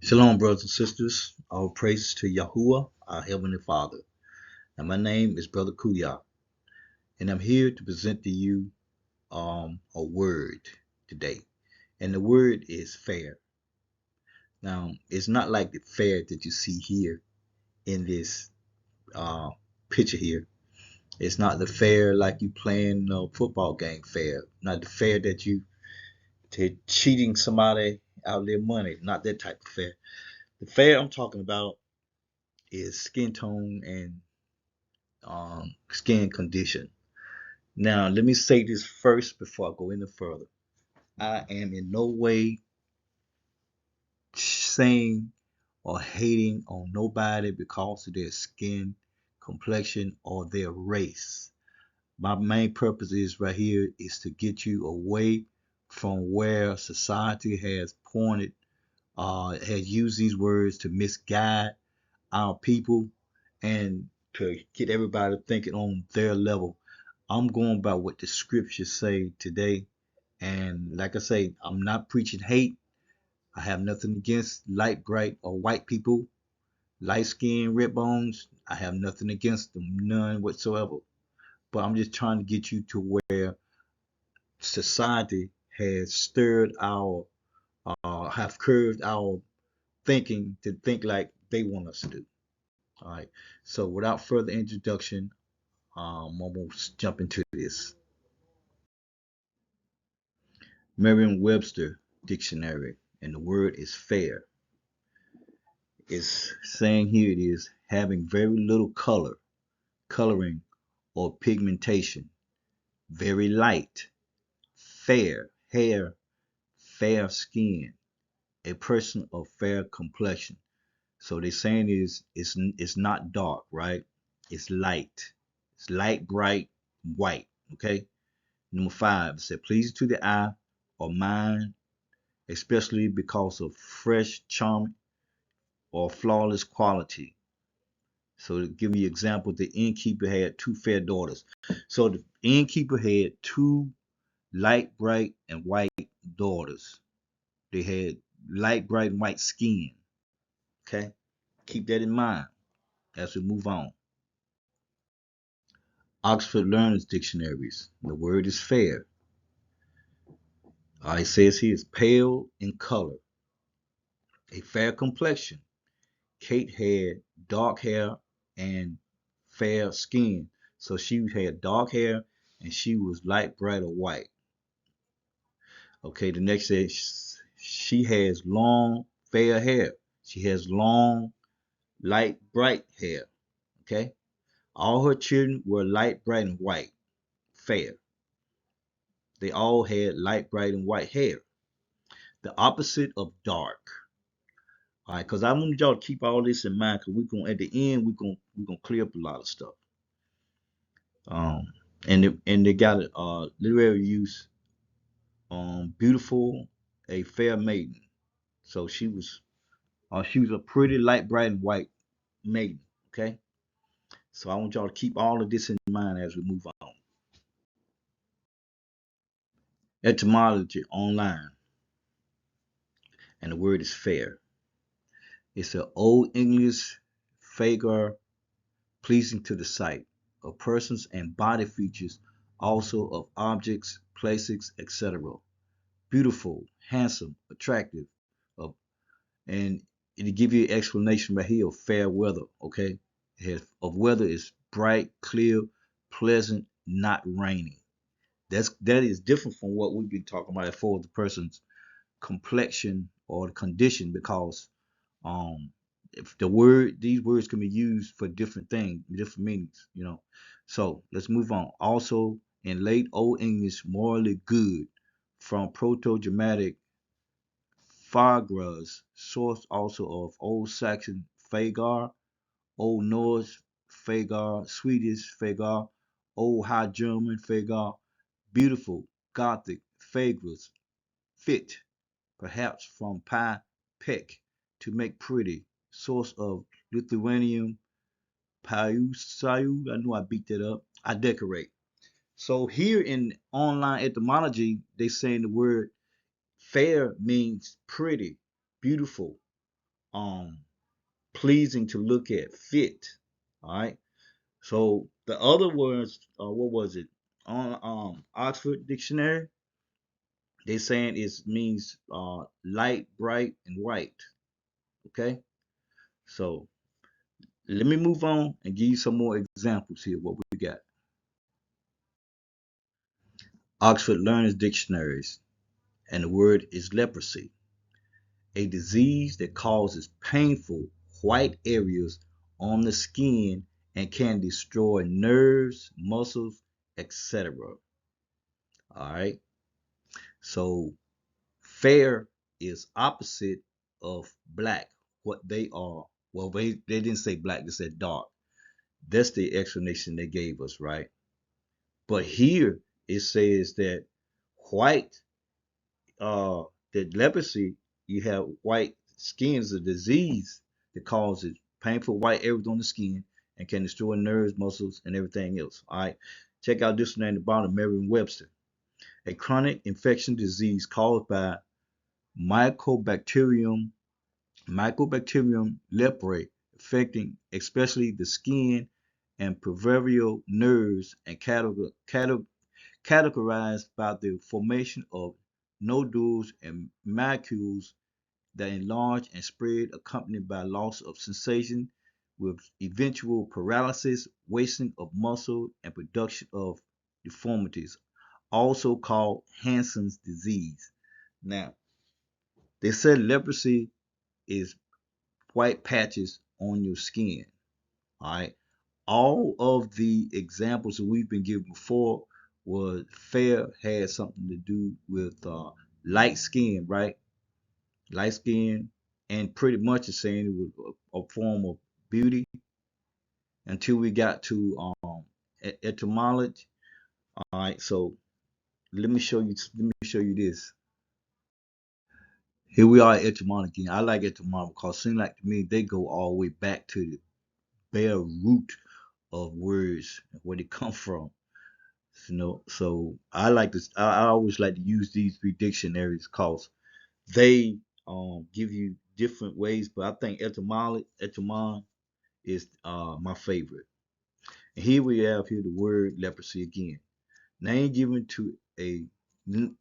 Shalom, brothers and sisters. All praise to Yahuwah, our Heavenly Father. And my name is Brother Kuya, and I'm here to present to you a word today. And the word is fair. Now, it's not like the fair that you see here in this uh, picture here. It's not the fair like you playing a football game fair. Not the fair that you cheating somebody out of their money. Not that type of fair. The fair I'm talking about is skin tone and skin condition. Now, let me say this first before I go any further. I am in no way saying or hating on nobody because of their skin complexion or their race. My main purpose is right here is to get you away from where society has pointed, has used these words to misguide our people and to get everybody thinking on their level. I'm going by what the scriptures say today. And like I say, I'm not preaching hate. I have nothing against light, bright, or white people, light skin, red bones. I have nothing against them, none whatsoever. But I'm just trying to get you to where society has stirred our, have curved our thinking to think like they want us to do. All right. So without further introduction, I'm gonna jump into this. Merriam-Webster dictionary, and the word is fair. It's saying here it is having very little coloring, or pigmentation, very light, fair hair, fair skin, a person of fair complexion. So they're saying is it's not dark, right? It's light. It's light, bright, white. Okay. Number 5, it said pleasing to the eye or mind, especially because of fresh, charm, or flawless quality. So to give you an example, the innkeeper had two fair daughters. So the innkeeper had two light, bright, and white daughters. They had light, bright, and white skin. Okay? Keep that in mind as we move on. Oxford Learner's Dictionaries. The word is fair. It says here is pale in color, a fair complexion. Kate had dark hair and fair skin. So she had dark hair and she was light, bright, or white. Okay, the next says she has long, fair hair. She has long, light, bright hair. Okay, all her children were light, bright, and white, fair. They all had light, bright, and white hair. The opposite of dark. All right, because I want y'all to keep all this in mind, because we're gonna at the end we're gonna clear up a lot of stuff. Um, and they got a literary use. Beautiful, a fair maiden. So she was a pretty light, bright, and white maiden. Okay, so I want y'all to keep all of this in mind as we move on. Etymology online, and the word is fair. It's an Old English fagar, pleasing to the sight of persons and body features, also of objects, places, etc. Beautiful, handsome, attractive, of and it'll give you an explanation right here of fair weather. Okay, it has, of weather is bright, clear, pleasant, not raining. That is different from what we've been talking about as far as the person's complexion or the condition, because um if these words can be used for different things, different meanings. So let's move on. Also in late Old English, morally good, from Proto-Germanic Fagras, source also of Old Saxon Fagar, Old Norse Fagar, Swedish Fagar, Old High German Fagar, beautiful, Gothic Fagras, fit, perhaps from pi pek, to make pretty, source of Lithuanian Paiusayu. I know I beat that up. I decorate. So here in online etymology, they saying the word fair means pretty, beautiful, pleasing to look at, fit. All right. So the other words, what was it? On Oxford Dictionary, they saying it means light, bright, and white. Okay. So let me move on and give you some more examples here. What we got? Oxford Learner's Dictionaries, and the word is leprosy, a disease that causes painful white areas on the skin and can destroy nerves, muscles, etc. All right. So fair is opposite of black. What they are, well, they didn't say black, they said dark. That's the explanation they gave us, right? But here it says that white, uh, that leprosy, you have white skin is a disease that causes painful white areas on the skin and can destroy nerves, muscles, and everything else. All right. Check out this one at the bottom, Merriam-Webster. A chronic infection disease caused by Mycobacterium leprae, affecting especially the skin and peripheral nerves, and categorized by the formation of nodules and macules that enlarge and spread, accompanied by loss of sensation with eventual paralysis, wasting of muscle, and production of deformities, also called Hansen's disease. Now, they said leprosy is white patches on your skin. All right. All of the examples that we've been given before was fair, had something to do with light skin, right? Light skin, and pretty much it's saying it was a form of beauty until we got to etymology. All right, so let me show you. Let me show you this. Here we are at etymology. I like etymology because it seems like to me they go all the way back to the bare root of words, where they come from. So I like this. I always like to use these three dictionaries because they give you different ways. But I think etymon is my favorite. And here we have here the word leprosy again. Name given to a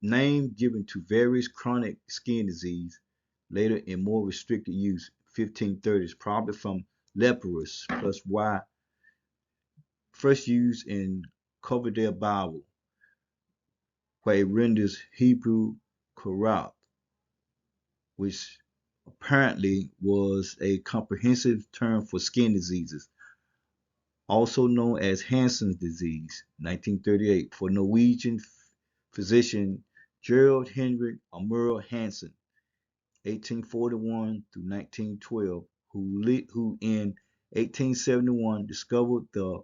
name given to various chronic skin disease, later in more restricted use, 1530s, probably from leprous plus y, first used in Coverdale Bible, where it renders Hebrew corrupt, which apparently was a comprehensive term for skin diseases, also known as Hansen's disease, 1938, for Norwegian physician Gerald Henrik Amur Hansen, 1841 through 1912, who in 1871 discovered the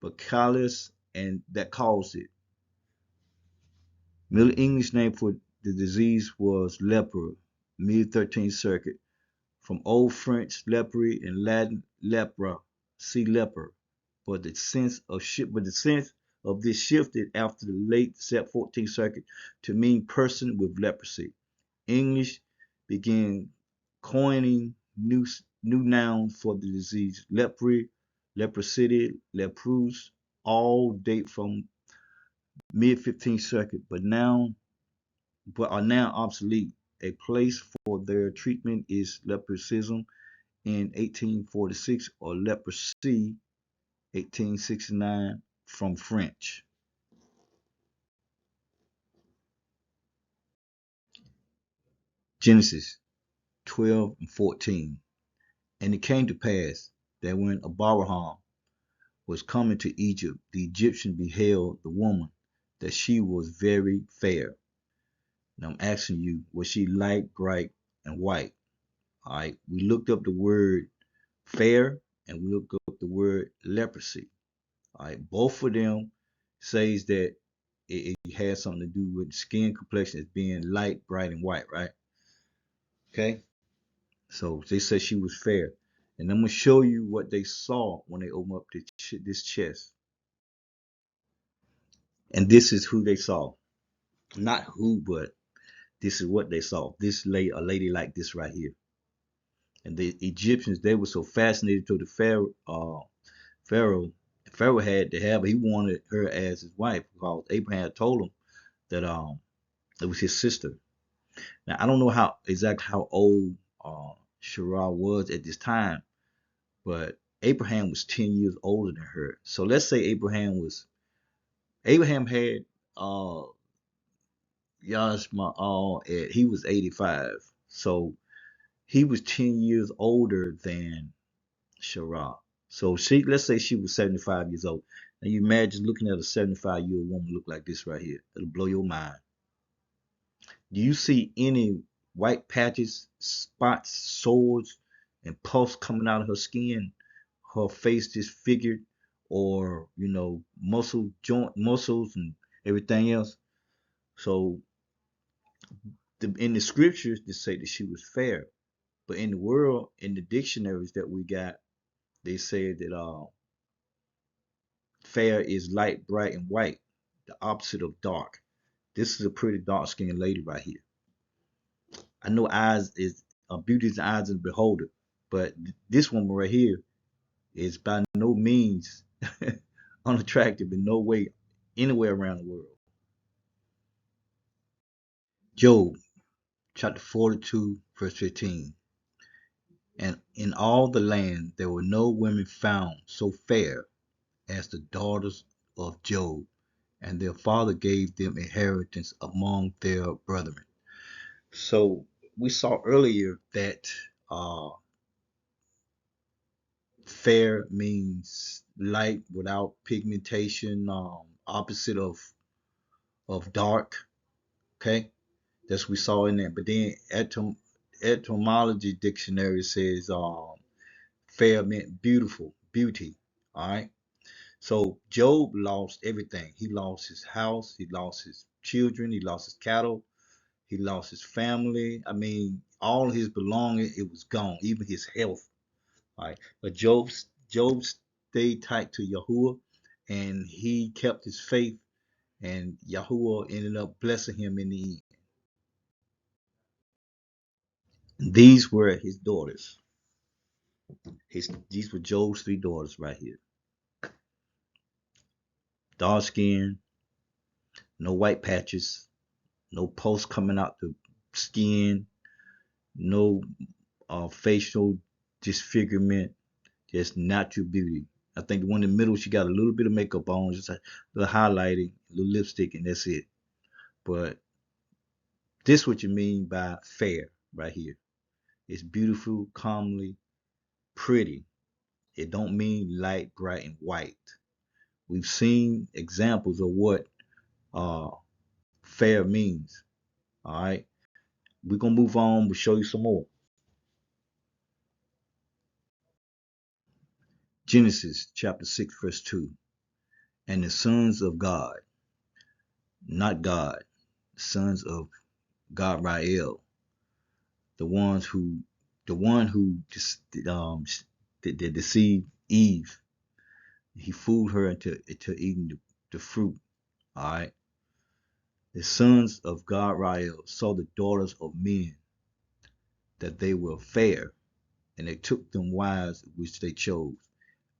bacillus and that caused it. Middle English name for the disease was leper, mid-13th circuit, from Old French lepery and Latin lepra, see leper. But the sense of this shifted after the late 14th circuit to mean person with leprosy. English began coining new nouns for the disease: lepery, leprosity, leprous, all date from mid 15th circuit, but are now obsolete. A place for their treatment is leprosism in 1846 or leprosy 1869 from French. Genesis 12 and 14. And it came to pass that when Abraham was coming to Egypt, the Egyptian beheld the woman, that she was very fair. Now I'm asking you, was she light, bright, and white? All right, we looked up the word fair and we looked up the word leprosy. All right, both of them says that it has something to do with skin complexion as being light, bright, and white, right? Okay, so they said she was fair, and I'm gonna show you what they saw when they opened up this chest, and this is who they saw. Not who, but this is what they saw. A lady like this right here. And the Egyptians, they were so fascinated to the Pharaoh. Pharaoh had to have her. He wanted her as his wife because Abraham told him that it was his sister. Now I don't know how old Sarah was at this time, but Abraham was 10 years older than her. So let's say Abraham had uh Yashmael at he was 85. So he was 10 years older than Sarah. So let's say she was 75 years old. Now you imagine looking at a 75-year-old woman look like this right here. It'll blow your mind. Do you see any white patches, spots, sores, and pus coming out of her skin? Her face disfigured, or muscles and everything else. So in the scriptures, they say that she was fair, but in the world, in the dictionaries that we got, they say that fair is light, bright, and white, the opposite of dark. This is a pretty dark skinned lady right here. I know eyes is beauty is the eyes of the beholder, but this woman right here is by no means unattractive in no way anywhere around the world. Job chapter 42, verse 15. And in all the land there were no women found so fair as the daughters of Job, and their father gave them inheritance among their brethren. So we saw earlier that uh, fair means light without pigmentation, opposite of dark. Okay, that's what we saw in that. But then etymology dictionary says fair meant beautiful, beauty. All right. So Job lost everything. He lost his house. He lost his children. He lost his cattle. He lost his family. I mean, all his belongings, it was gone. Even his health. All right. But Job stayed tight to Yahuwah, and he kept his faith, and Yahuwah ended up blessing him in the end. And these were his daughters. These were Job's three daughters right here. Dark skin, no white patches, no pulse coming out the skin, no facial disfigurement, just natural beauty. I think the one in the middle, she got a little bit of makeup on, just a little highlighting, a little lipstick, and that's it. But this what you mean by fair right here. It's beautiful, calmly, pretty. It don't mean light, bright, and white. We've seen examples of what uh, fair means. All right. We're gonna move on. We'll show you some more. Genesis chapter 6, verse 2. And the sons of God, not God, sons of God Rael, the ones who the one who um deceived Eve. He fooled her into eating the fruit. All right. The sons of God Rael saw the daughters of men that they were fair, and they took them wives which they chose.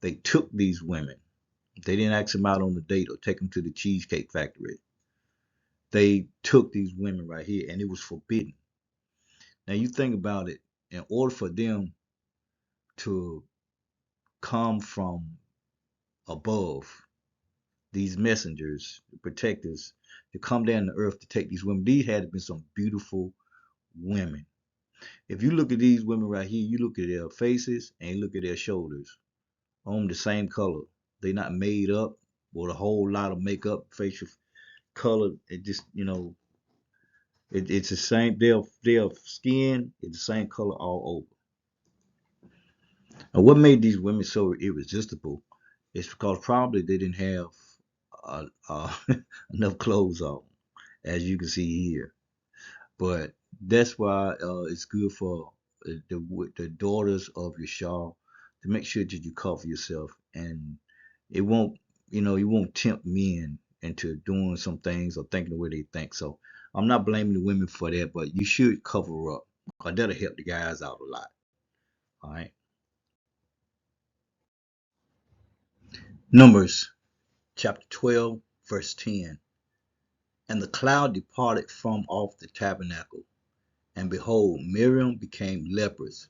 They took these women. They didn't ask them out on a date or take them to the cheesecake factory. They took these women right here, and it was forbidden. Now you think about it. In order for them to come from above, these messengers, protectors, to come down to earth to take these women, these had to be some beautiful women. If you look at these women right here, you look at their faces and you look at their shoulders, on the same color. They not made up with a whole lot of makeup, facial color. It just, it's the same. Their skin is the same color all over. And what made these women so irresistible is because probably they didn't have enough clothes on, as you can see here. But that's why it's good for the daughters of Yashar to make sure that you cover yourself, and it won't, you won't tempt men into doing some things or thinking the way they think. So I'm not blaming the women for that, but you should cover up, because that'll help the guys out a lot. All right. Numbers chapter 12, verse 10. And the cloud departed from off the tabernacle, and behold, Miriam became leprous,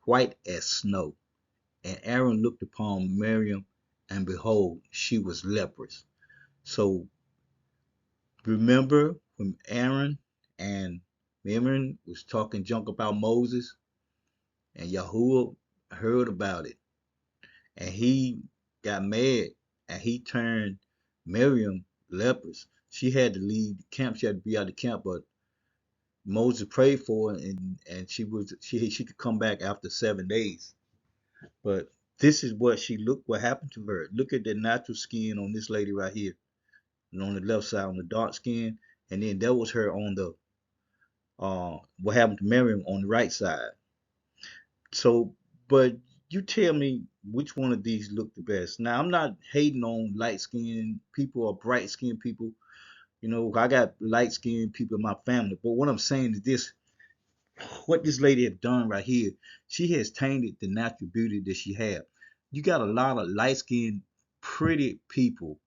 white as snow. And Aaron looked upon Miriam, and behold, she was leprous. So remember when Aaron and Miriam was talking junk about Moses, and Yahuwah heard about it, and he got mad, and he turned Miriam leprous. She had to leave the camp. She had to be out of the camp, but Moses prayed for her, and she could come back after 7 days. But this is what what happened to her. Look at the natural skin on this lady right here, and on the left side, on the dark skin, and then that was her on the what happened to Miriam on the right side. So, but you tell me which one of these look the best. Now, I'm not hating on light skinned people or bright skinned people. You know, I got light skinned people in my family. But what I'm saying is this: what this lady has done right here, she has tainted the natural beauty that she had. You got a lot of light skinned, pretty people.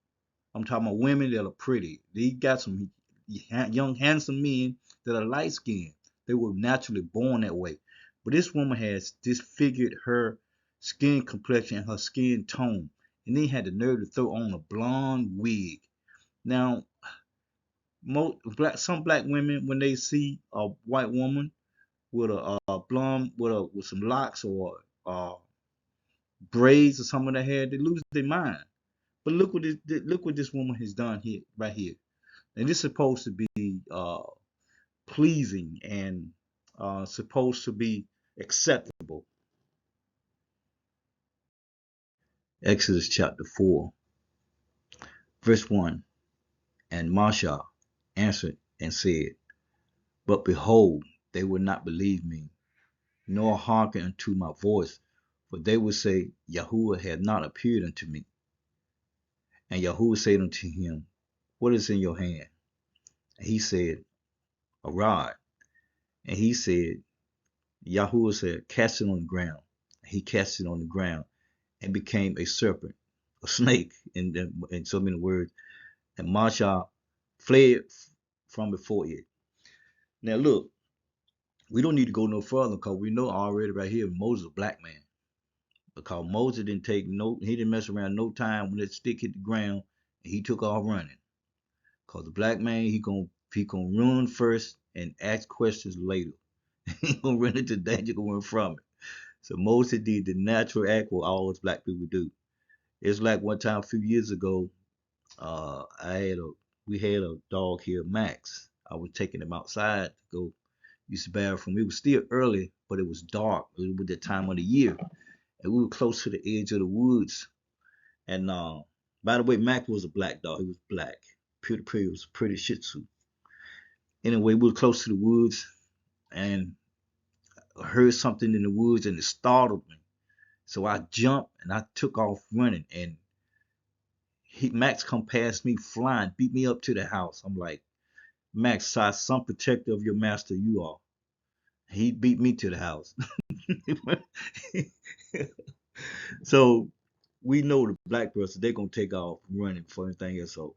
I'm talking about women that are pretty. They got some young, handsome men that are light skinned. They were naturally born that way. But this woman has disfigured her skin complexion and her skin tone. And then had the nerve to throw on a blonde wig. Now, some black women, when they see a white woman with a blonde, with some locks or braids or something in their hair, they lose their mind. But look what this woman has done here, right here. And this is supposed to be pleasing and supposed to be acceptable. Exodus chapter 4, verse 1. And Masha answered and said, But behold, they will not believe me, nor hearken unto my voice, for they will say, Yahuwah hath not appeared unto me. And Yahuwah said unto him, What is in your hand? And he said, A rod. And he said, Yahuwah said, Cast it on the ground. And he cast it on the ground and became a serpent, a snake, in so many words. And Masha fled from before it. Now look, we don't need to go no further because we know already right here Moses is a black man. Because Moses he didn't mess around no time when that stick hit the ground and he took off running. Because the black man, he gonna run first and ask questions later. He gonna run into danger going from it. So Moses did the natural act what all us black people do. It's like one time a few years ago, we had a dog here, Max. I was taking him outside to go use the bathroom. It was still early, but it was dark. It was the time of the year, and we were close to the edge of the woods. And by the way, Max was a black dog. He was black. Pretty was a pretty Shih Tzu. Anyway, we were close to the woods, and I heard something in the woods, and it startled me. So I jumped and I took off running, and Max come past me flying, beat me up to the house. I'm like, Max, some protector of your master you are. He beat me to the house. So we know the black person, they're gonna take off running for anything else. So,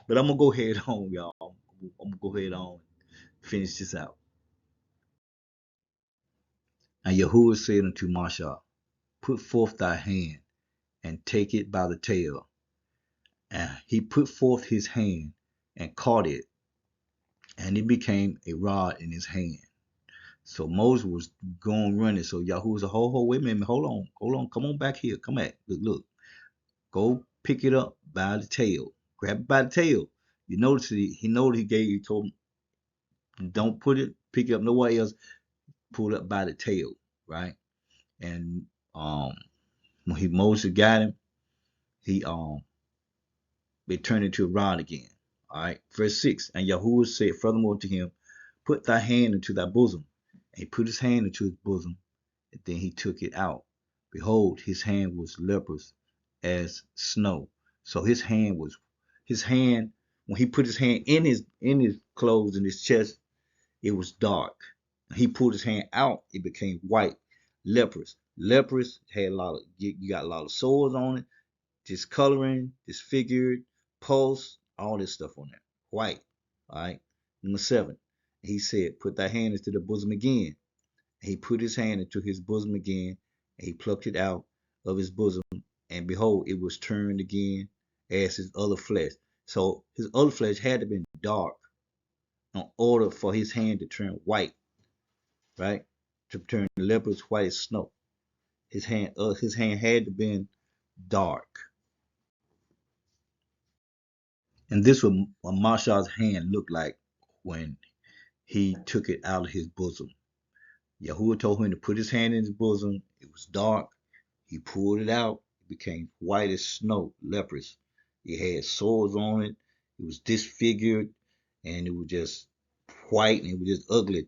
but I'm gonna go ahead on, y'all. I'm gonna go ahead on and finish this out. And Yahuwah said unto Masha, Put forth thy hand and take it by the tail. And he put forth his hand and caught it, and it became a rod in his hand. So Moses was going running. So Yahuwah said, wait a minute, hold on, come on back here, come back, look, go pick it up by the tail, grab it by the tail. You notice he told him, don't pick it up nowhere else, pull it up by the tail, right? And when Moses got him, he it turned into a rod again. All right, verse 6. And Yahuwah said furthermore to him, Put thy hand into thy bosom. And he put his hand into his bosom, and then he took it out. Behold, his hand was leprous as snow. So his hand, when he put his hand in his clothes, in his chest, it was dark. He pulled his hand out, it became white, Leprous. Leprous had a lot of, you got a lot of sores on it, discoloring, disfigured, pulse, all this stuff on there. White. All right. Number 7. He said, put thy hand into the bosom again. And he put his hand into his bosom again, and he plucked it out of his bosom, and behold, it was turned again as his other flesh. So his other flesh had to be dark in order for his hand to turn white, right? To turn leprous white as snow. His hand had to be dark. And this was what Masha's hand looked like when he took it out of his bosom. Yahuwah told him to put his hand in his bosom. It was dark. He pulled it out. It became white as snow, leprous. It had sores on it. It was disfigured, and it was just white, and it was just ugly.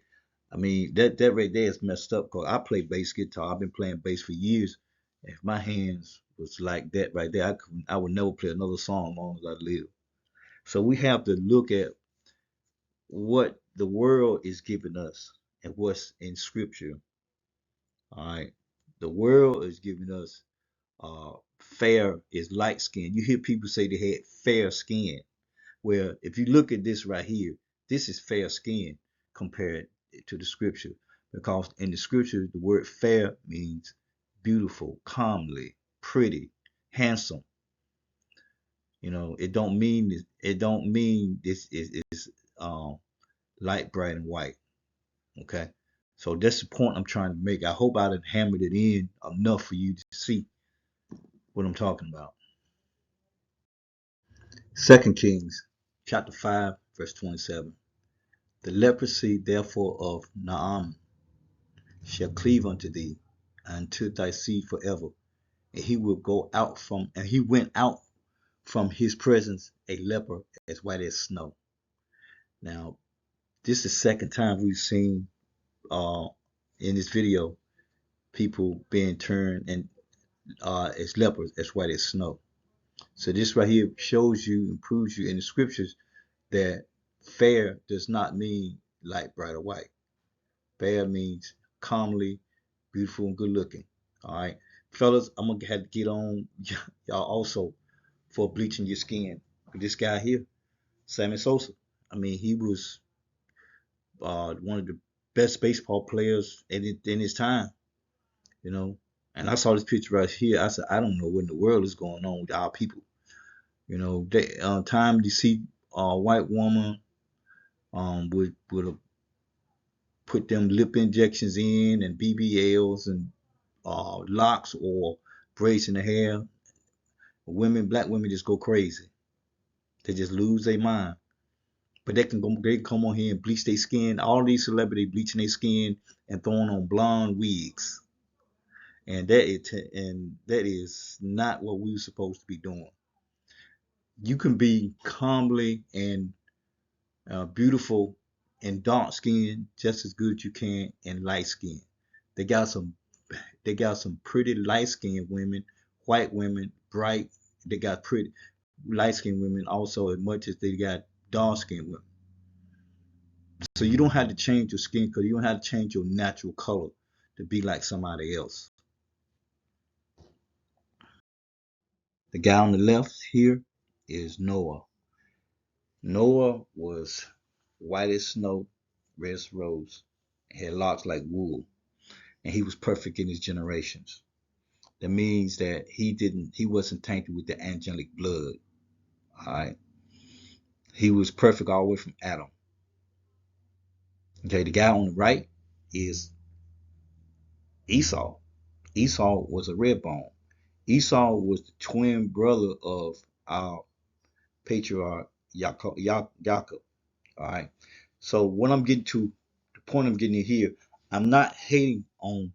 I mean, that right there is messed up, because I play bass guitar. I've been playing bass for years. If my hands was like that right there, I would never play another song as long as I live. So we have to look at what the world is giving us and what's in scripture. All right. The world is giving us fair is light skin. You hear people say they had fair skin. Well, if you look at this right here, this is fair skin compared to the scripture. Because in the scripture, the word fair means beautiful, comely, pretty, handsome. You know, it don't mean this is light, bright, and white. Okay. So that's the point I'm trying to make. I hope I done hammered it in enough for you to see what I'm talking about. 2 Kings chapter 5, verse 27. The leprosy therefore of Naaman shall cleave unto thee, and to thy seed forever. And he went out from his presence a leper as white as snow. Now, this is the second time we've seen in this video people being turned and as lepers as white as snow. So this right here shows you and proves you in the scriptures that fair does not mean light, bright, or white. Fair means comely, beautiful, and good looking. All right, fellas, I'm gonna have to get on y'all also for bleaching your skin. This guy here, Sammy Sosa. I mean, he was one of the best baseball players in his time. You know, and I saw this picture right here. I said, I don't know what in the world is going on with our people. You know, they time to see a white woman would put them lip injections in and BBLs and locks or braids in the hair. Black women just go crazy. They just lose their mind. But they come on here and bleach their skin. All these celebrities bleaching their skin and throwing on blonde wigs. And that is not what we were supposed to be doing. You can be comely and beautiful in dark skin just as good as you can in light skin. They got some pretty light skinned women, white women, bright. They got pretty light skinned women also as much as they got dark skinned women. So you don't have to change your skin color. You don't have to change your natural color to be like somebody else. The guy on the left here is Noah. Noah was white as snow, red as rose, had locks like wool, and he was perfect in his generations. That means that he wasn't tainted with the angelic blood. All right. He was perfect all the way from Adam. Okay, the guy on the right is Esau. Esau was a red bone. Esau was the twin brother of our patriarch Jacob. All right. So what I'm getting to, the point I'm getting here, I'm not hating on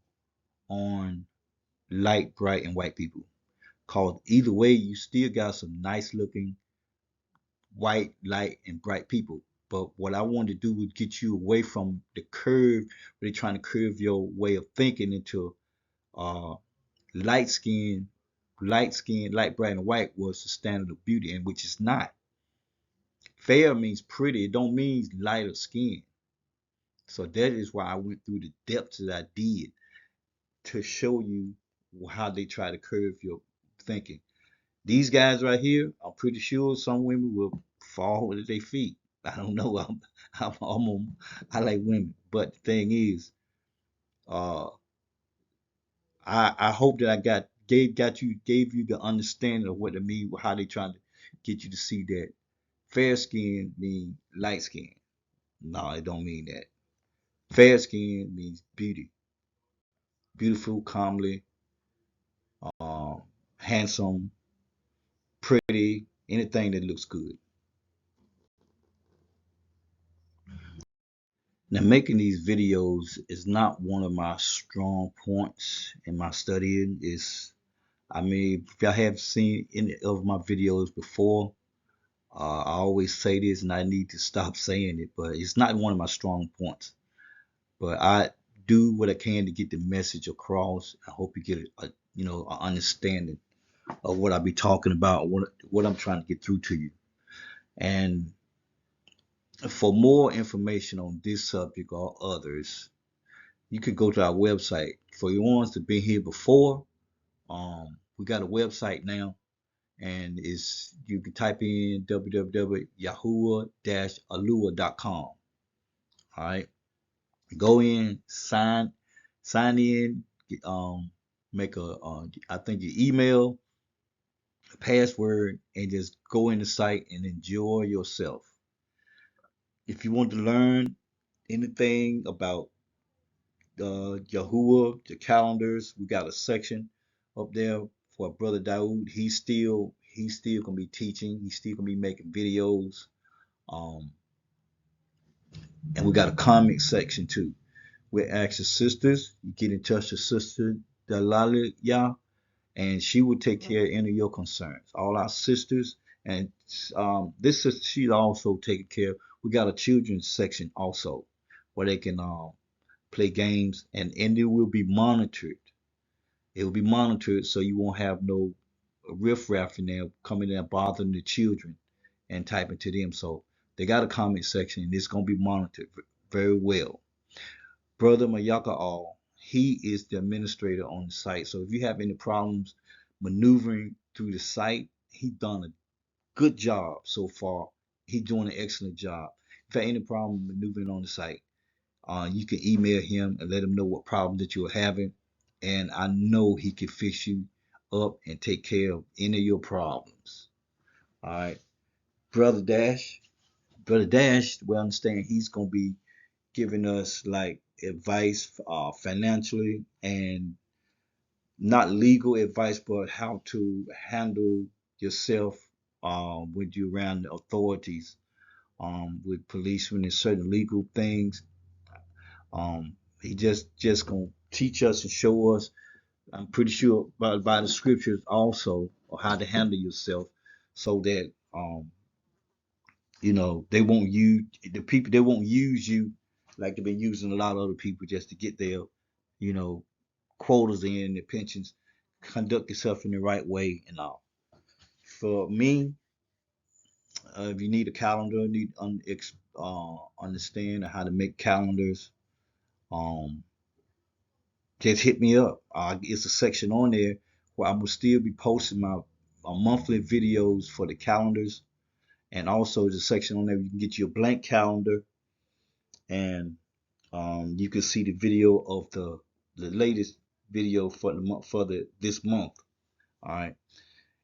light, bright, and white people. Cause either way, you still got some nice looking white, light, and bright people. But what I wanted to do was get you away from the curve, really trying to curve your way of thinking into uh, light skin, light, bright, and white was the standard of beauty, and which is not. Fair means pretty. It don't mean lighter skin. So that is why I went through the depths that I did to show you how they try to curve your thinking. These guys right here, I'm pretty sure some women will fall at their feet. I don't know. I like women, but the thing is, uh, I hope that I gave you the understanding of what it means, how they trying to get you to see that fair skin means light skin. No, it don't mean that. Fair skin means beauty, beautiful, comely, um, handsome, pretty, anything that looks good. Now, making these videos is not one of my strong points in my studying. I mean, if y'all have seen any of my videos before, I always say this and I need to stop saying it, but it's not one of my strong points. But I do what I can to get the message across. I hope you get an understanding of what I be talking about, what I'm trying to get through to you. And for more information on this subject or others, you could go to our website. For your ones that been here before, we got a website now, and you can type in www.yahuwah-alua.com. All right, go in, sign in, make I think your email, password, and just go in the site and enjoy yourself. If you want to learn anything about Yahuwah, the calendars, we got a section up there for Brother Daoud. He's still gonna be teaching. He's still gonna be making videos. Um, and we got a comment section too. We ask the sisters. You get in touch with Sister Dalalia, and she will take care of any of your concerns. All our sisters, and this sister, she's also taking care. We got a children's section also, where they can play games, and it will be monitored. It will be monitored so you won't have no riffraff in there coming in and bothering the children and typing to them. So they got a comment section, and it's gonna be monitored very well. Brother Mayaka All, he is the administrator on the site. So if you have any problems maneuvering through the site, he's done a good job so far. He's doing an excellent job. If you have any problem maneuvering on the site, you can email him and let him know what problem that you're having, and I know he can fix you up and take care of any of your problems. All right, brother Dash, we understand he's gonna be giving us like advice, financially and not legal advice, but how to handle yourself when you're around the authorities, with policemen and certain legal things. He just gonna teach us and show us. I'm pretty sure by the scriptures also, or how to handle yourself, so that they won't use the people. They won't use you like they've been using a lot of other people just to get their you know quotas in, their pensions. Conduct yourself in the right way and all. For me, if you need a calendar, need understand how to make calendars, um, just hit me up. It's a section on there where I will still be posting my monthly videos for the calendars, and also there's a section on there where you can get your blank calendar, and you can see the video of the latest video for the month for this month. All right,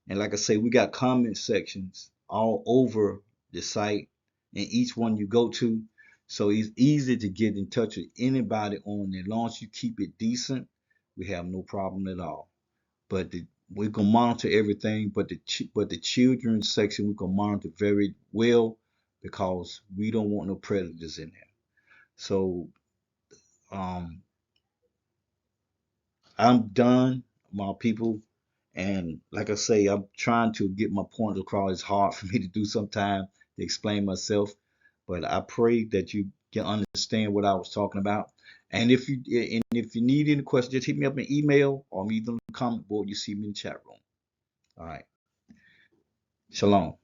and like I say, we got comment sections all over the site, and each one you go to, so it's easy to get in touch with anybody on there. As long as you keep it decent, we have no problem at all. But we can monitor everything, but the children's section we can monitor very well, because we don't want no predators in there. So um, I'm done, my people. And like I say, I'm trying to get my point across. It's hard for me to do sometimes to explain myself, but I pray that you can understand what I was talking about. And if you need any questions, just hit me up in email or me on the comment board. You see me in the chat room. All right. Shalom.